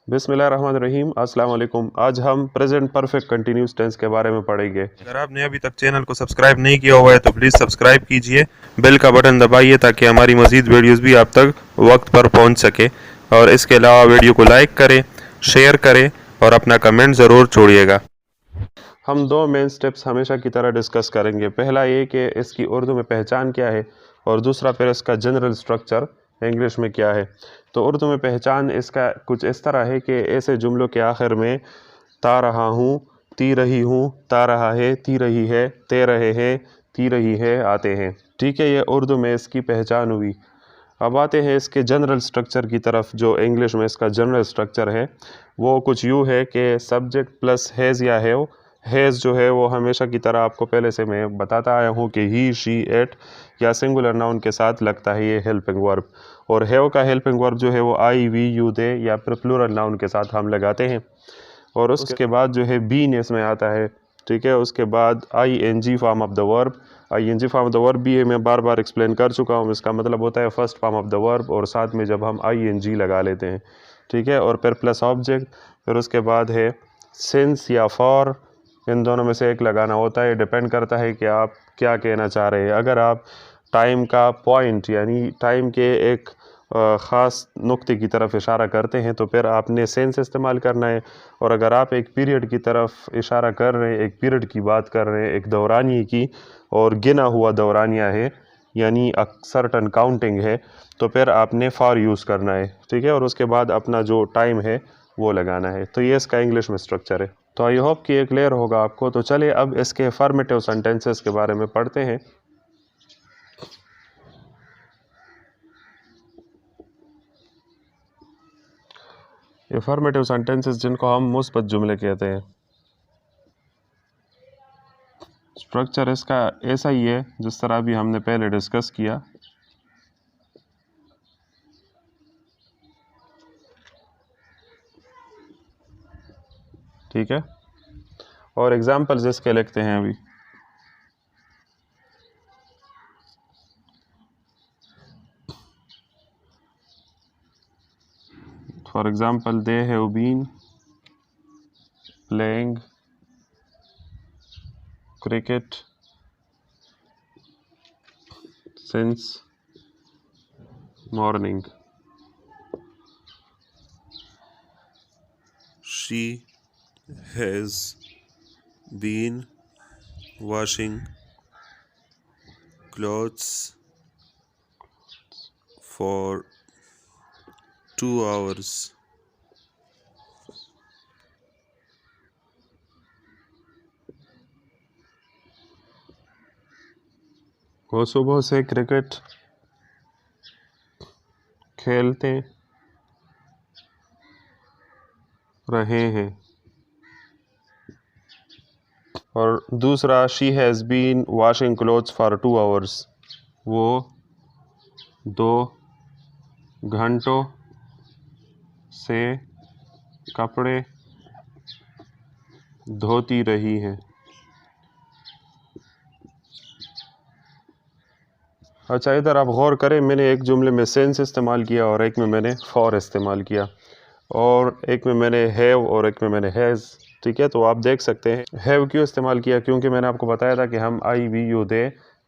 बिस्मिल्लाहिर्रहमानिर्रहीम अस्सलाम वालेकुम। आज हम प्रेजेंट परफेक्ट कंटिन्यूस टेंस के बारे में पढ़ेंगे। अगर आपने अभी तक चैनल को सब्सक्राइब नहीं किया हुआ है तो प्लीज़ सब्सक्राइब कीजिए, बेल का बटन दबाइए ताकि हमारी मज़ीद वीडियोस भी आप तक वक्त पर पहुंच सके। और इसके अलावा वीडियो को लाइक करें, शेयर करें और अपना कमेंट ज़रूर छोड़िएगा। हम दो मेन स्टेप्स हमेशा की तरह डिस्कस करेंगे। पहला ये कि इसकी उर्दू में पहचान क्या है, और दूसरा फिर इसका जनरल स्ट्रक्चर इंग्लिश में क्या है। तो उर्दू में पहचान इसका कुछ इस तरह है कि ऐसे जुमलों के आखिर में ता रहा हूँ, ती रही हूँ, ता रहा है, ती रही है, ते रहे हैं, ती रही है आते हैं। ठीक है, ये उर्दू में इसकी पहचान हुई। अब आते हैं इसके जनरल स्ट्रक्चर की तरफ। जो इंग्लिश में इसका जनरल स्ट्रक्चर है वो कुछ यूँ है कि सब्जेक्ट प्लस हैज़ या हैव। हैज़ जो है वो हमेशा की तरह आपको पहले से मैं बताता आया हूँ कि ही, शी, एट या सिंगुलर नाउन के साथ लगता है ये हेल्पिंग वर्ब। और हैव का हेल्पिंग वर्ब जो है वो आई, वी, यू, दे या फिर प्लूरल नाउन के साथ हम लगाते हैं। और उसके बाद जो है बीन इसमें आता है। ठीक है, उसके बाद I N G form of the verb. I N G form of the verb भी है, मैं बार बार एक्सप्लेन कर चुका हूँ। इसका मतलब होता है first form of the verb और साथ में जब हम आई एन जी लगा लेते हैं। ठीक है, और फिर प्लस ऑब्जेक्ट। फिर उसके बाद है सिंस या फॉर। इन दोनों में से एक लगाना होता है, डिपेंड करता है कि आप क्या कहना चाह रहे हैं। अगर आप टाइम का पॉइंट यानी टाइम के एक ख़ास नुक्ते की तरफ इशारा करते हैं तो फिर आपने सेंस इस्तेमाल करना है। और अगर आप एक पीरियड की तरफ इशारा कर रहे हैं, एक पीरियड की बात कर रहे हैं, एक दौरानिए की, और गिना हुआ दौरानिया है यानी सर्टन काउंटिंग है, तो फिर आपने फॉर यूज़ करना है। ठीक है, और उसके बाद अपना जो टाइम है वो लगाना है। तो ये इसका इंग्लिश में स्ट्रक्चर है। तो आई होप कि ये क्लियर होगा आपको। तो चलिए अब इसके अफर्मेटिव सेंटेंसेस के बारे में पढ़ते हैं। अफर्मेटिव सेंटेंसेस जिनको हम मुस्बत जुमले कहते हैं। स्ट्रक्चर इसका ऐसा ही है जिस तरह भी हमने पहले डिस्कस किया। ठीक है, और एग्जाम्पल्स इसके लिखते हैं अभी। For example, they have been playing cricket since morning. She has been washing clothes for 2 hours. वो सुबह से क्रिकेट खेलते रहे हैं। और दूसरा, she has been washing clothes for 2 hours. वो 2 घंटों से कपड़े धोती रही है। अच्छा, इधर आप गौर करें, मैंने एक जुमले में सेंस इस्तेमाल किया और एक में मैंने फॉर इस्तेमाल किया, और एक में मैंने हैव और एक में मैंने हैज़। ठीक है, तो आप देख सकते हैं हैव क्यों इस्तेमाल किया, क्योंकि मैंने आपको बताया था कि हम आई, वी, यू, दे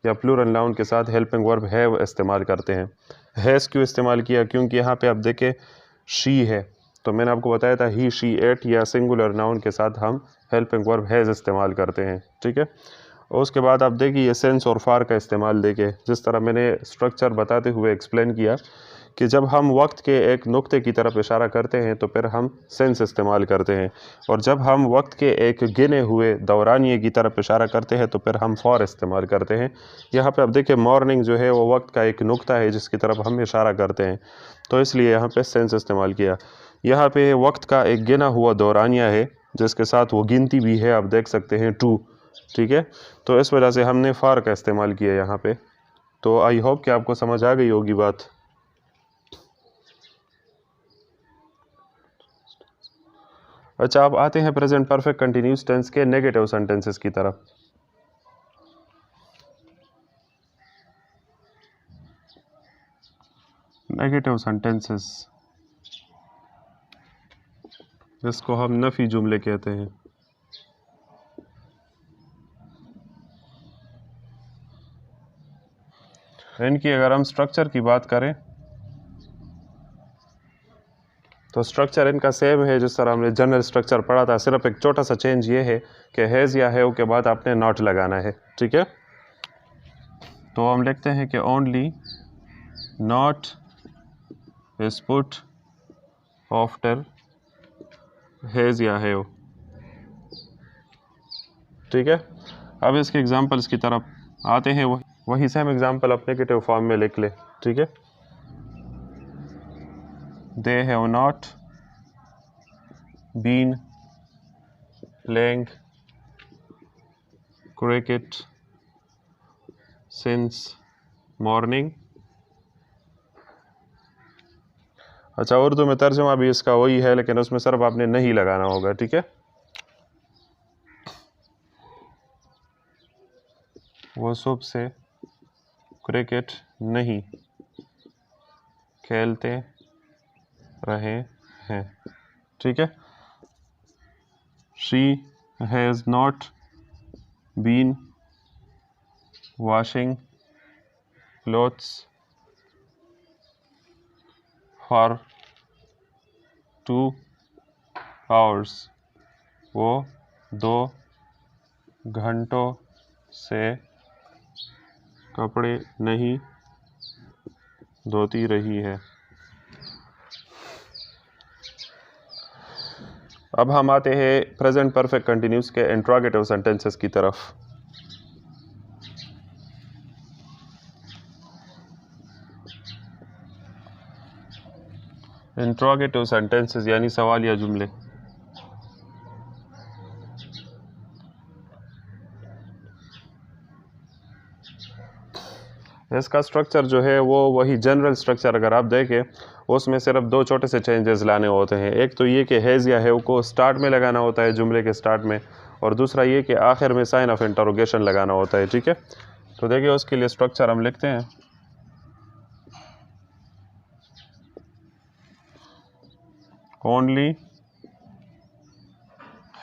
या प्लूरल नाउन के साथ हेल्पिंग वर्ब हैव इस्तेमाल करते हैं। हैज़ क्यों इस्तेमाल किया, क्योंकि यहाँ पे आप देखें शी है, तो मैंने आपको बताया था ही, शी, एट या सिंगुलर नाउन के साथ हम हेल्पिंग वर्ब हैज़ इस्तेमाल करते हैं। ठीक है, और उसके बाद आप देखिए ये सेंस और फार का इस्तेमाल देखिए। जिस तरह मैंने स्ट्रक्चर बताते हुए एक्सप्लेन किया कि जब हम वक्त के एक नुक्ते की तरफ इशारा करते हैं तो फिर हम सेंस इस्तेमाल करते हैं, और जब हम वक्त के एक गिने हुए दौरानिए की तरफ इशारा करते हैं तो फिर हम फॉर इस्तेमाल करते हैं। यहाँ पे आप देखिए मॉर्निंग जो है वो वक्त का एक नुक्ता है जिसकी तरफ हम इशारा करते हैं, तो इसलिए यहाँ पे सेंस इस्तेमाल किया। यहाँ पे वक्त का एक गिना हुआ दौरानिया है जिसके साथ वो गिनती भी है, आप देख सकते हैं 2। ठीक है, तो इस वजह से हमने फार का इस्तेमाल किया यहाँ पे। तो आई होप कि आपको समझ आ गई होगी बात। अच्छा, अब आते हैं प्रेजेंट परफेक्ट कंटिन्यूस टेंस के नेगेटिव सेंटेंसेस की तरफ। नेगेटिव सेंटेंसेस इसको हम नफी जुमले कहते हैं। इनकी अगर हम स्ट्रक्चर की बात करें तो स्ट्रक्चर इनका सेम है जिस तरह हमने जनरल स्ट्रक्चर पढ़ा था, सिर्फ एक छोटा सा चेंज ये है कि हैज़ या हैव के बाद आपने नॉट लगाना है। ठीक है, तो हम लिखते हैं कि only not is put after has या हैव। ठीक है, अब इसके एग्जांपल्स की तरफ आते हैं। वही सेम एग्जांपल आप नेगेटिव फॉर्म में लिख ले। ठीक है, they have not been playing cricket since morning. अच्छा, उर्दू में तर्जुमा भी इसका वही है, लेकिन उसमें सिर्फ आपने नहीं लगाना होगा। ठीक है, वो सुबह से क्रिकेट नहीं खेलते रहे हैं। ठीक है, she has not been washing clothes for 2 hours. वो 2 घंटों से कपड़े नहीं धोती रही है। अब हम आते हैं प्रेजेंट परफेक्ट कंटिन्यूस के इंट्रोगेटिव सेंटेंसेस की तरफ। इंट्रोगेटिव सेंटेंसेस यानी सवालिया जुमले। इसका स्ट्रक्चर जो है वो वही जनरल स्ट्रक्चर अगर आप देखें, उसमें सिर्फ 2 छोटे से चेंजेस लाने होते हैं। एक तो ये कि हैज़ या हैव को स्टार्ट में लगाना होता है जुमले के स्टार्ट में, और दूसरा ये कि आखिर में साइन ऑफ इंटरोगेशन लगाना होता है। ठीक है, तो देखिए उसके लिए स्ट्रक्चर हम लिखते हैं। ओनली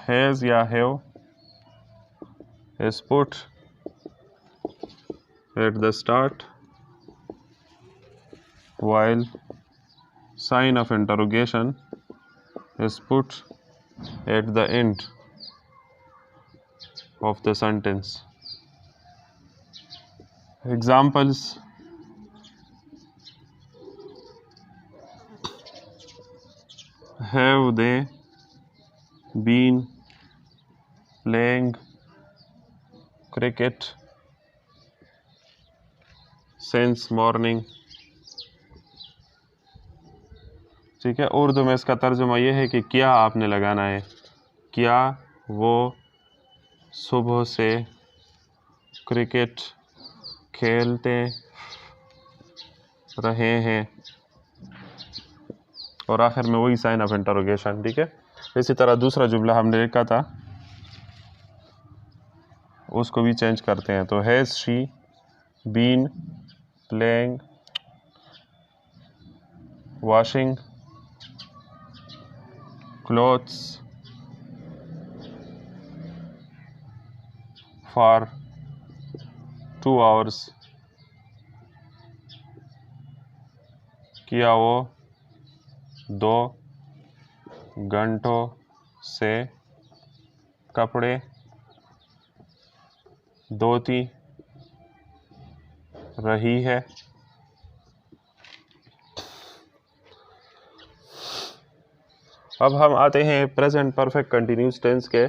हैज़ या have is put at the start while sign of interrogation is put at the end of the sentence. Examples: have they been playing cricket since morning? ठीक है, उर्दू में इसका तर्जुमा ये है कि क्या आपने लगाना है, क्या वो सुबह से क्रिकेट खेलते रहे हैं, और आखिर में वही साइन ऑफ इंटरोगेशन। ठीक है, इसी तरह दूसरा जुमला हमने लिखा था उसको भी चेंज करते हैं। तो has she been playing washing clothes for 2 hours. क्या वो 2 घंटों से कपड़े धोती रही है। अब हम आते हैं प्रेजेंट परफेक्ट कंटिन्यूस टेंस के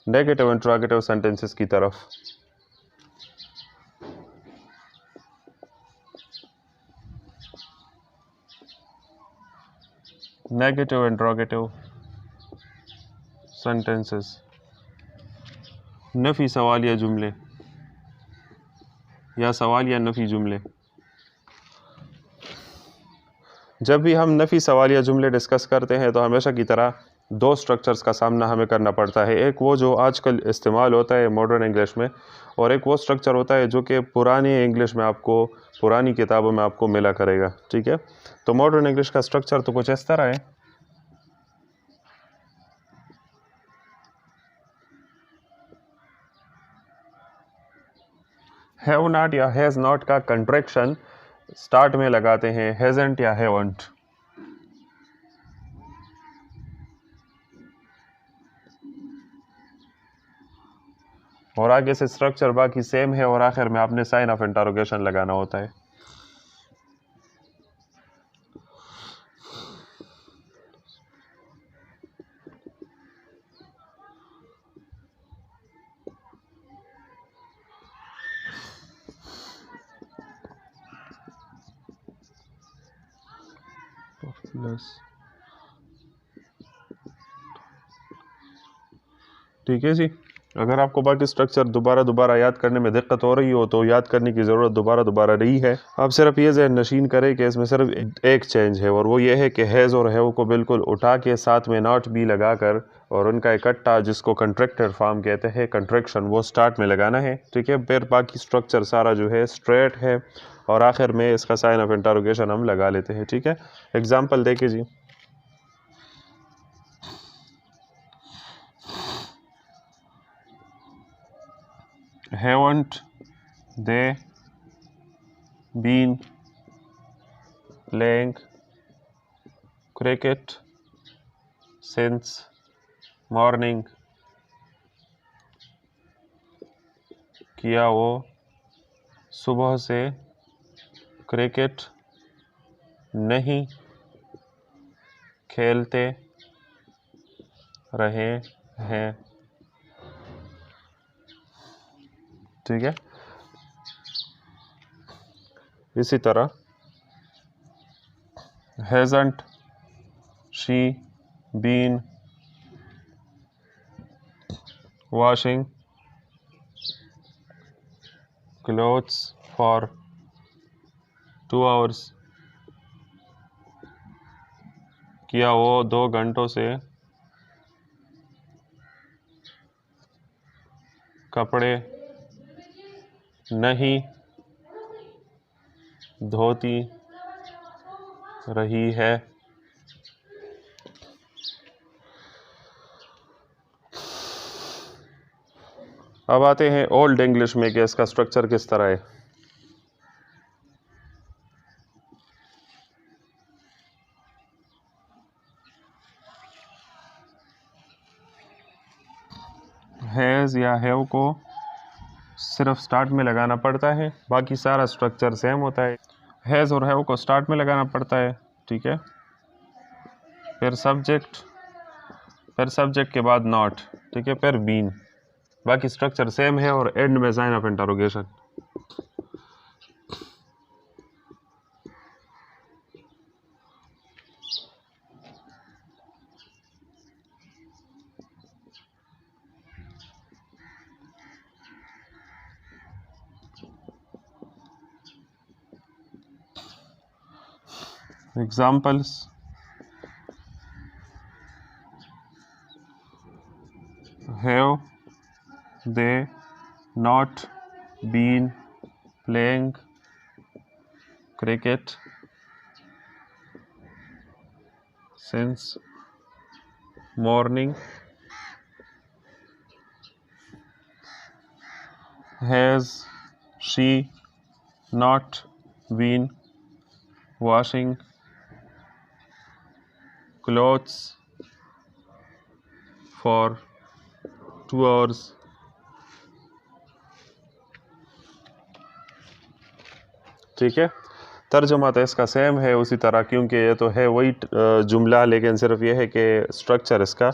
नेगेटिव इंट्रोगेटिव सेंटेंसेस की तरफ। नेगेटिव इंट्रोगेटिव सेंटेंसेस, नफी सवालिया जुमले या सवालिया नफी जुमले। जब भी हम नफ़ी सवालिया जुमले डिस्कस करते हैं तो हमेशा की तरह 2 स्ट्रक्चर्स का सामना हमें करना पड़ता है। एक वो जो आजकल इस्तेमाल होता है मॉडर्न इंग्लिश में, और एक वो स्ट्रक्चर होता है जो कि पुरानी इंग्लिश में आपको, पुरानी किताबों में आपको मिला करेगा। ठीक है, तो मॉडर्न इंग्लिश का स्ट्रक्चर तो कुछ इस तरह है। हैव नॉट या हैज़ नॉट का कंट्रैक्शन स्टार्ट में लगाते हैं हैज़न्ट या हैवंट। और आगे से स्ट्रक्चर बाकी सेम है और आखिर में आपने साइन ऑफ इंटरोगेशन लगाना होता है। ठीक है जी। अगर आपको बाकी स्ट्रक्चर दोबारा याद करने में दिक्कत हो रही हो तो याद करने की ज़रूरत दोबारा रही है। आप सिर्फ ये ज़हन नशीन करें कि इसमें सिर्फ एक चेंज है और वो ये है कि हैज़ और हैव को बिल्कुल उठा के साथ में नॉट बी लगाकर और उनका इकट्ठा जिसको कंट्रैक्टेड फॉर्म कहते हैं कंट्रैक्शन वो स्टार्ट में लगाना है। ठीक है, फिर बाकी स्ट्रक्चर सारा जो है स्ट्रेट है और आखिर में इसका साइन ऑफ इंटरोगेशन हम लगा लेते हैं। ठीक है, एग्जाम्पल देखिए जी। Haven't they been playing cricket since morning? क्या वो सुबह से क्रिकेट नहीं खेलते रहे हैं? ठीक है, इसी तरह hasn't she been washing clothes for 2 hours? क्या वो 2 घंटों से कपड़े नहीं धोती रही है? अब आते हैं ओल्ड इंग्लिश में कि इसका स्ट्रक्चर किस तरह है। हैज़ या हैव को सिर्फ स्टार्ट में लगाना पड़ता है, बाकी सारा स्ट्रक्चर सेम होता है। हैज़ और हैव को स्टार्ट में लगाना पड़ता है। ठीक है, फिर सब्जेक्ट के बाद नॉट। ठीक है, फिर बीन, बाकी स्ट्रक्चर सेम है और एंड में sign of interrogation. Examples: have they not been playing cricket since morning? Has she not been washing clothes for 2 hours? ठीक है, तर्जुमा तो इसका सेम है उसी तरह, क्योंकि ये तो है वही जुमला, लेकिन सिर्फ ये है कि स्ट्रक्चर इसका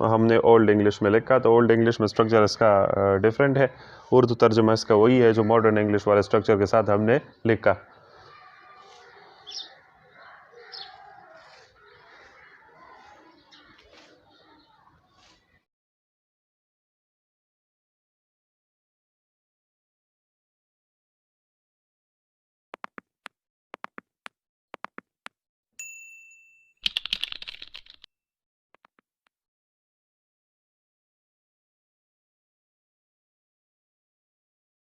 हमने ओल्ड इंग्लिश में लिखा तो ओल्ड इंग्लिश में स्ट्रक्चर इसका डिफरेंट है। उर्दू तर्जुमा इसका वही है जो मॉडर्न इंग्लिश वाले स्ट्रक्चर के साथ हमने लिखा।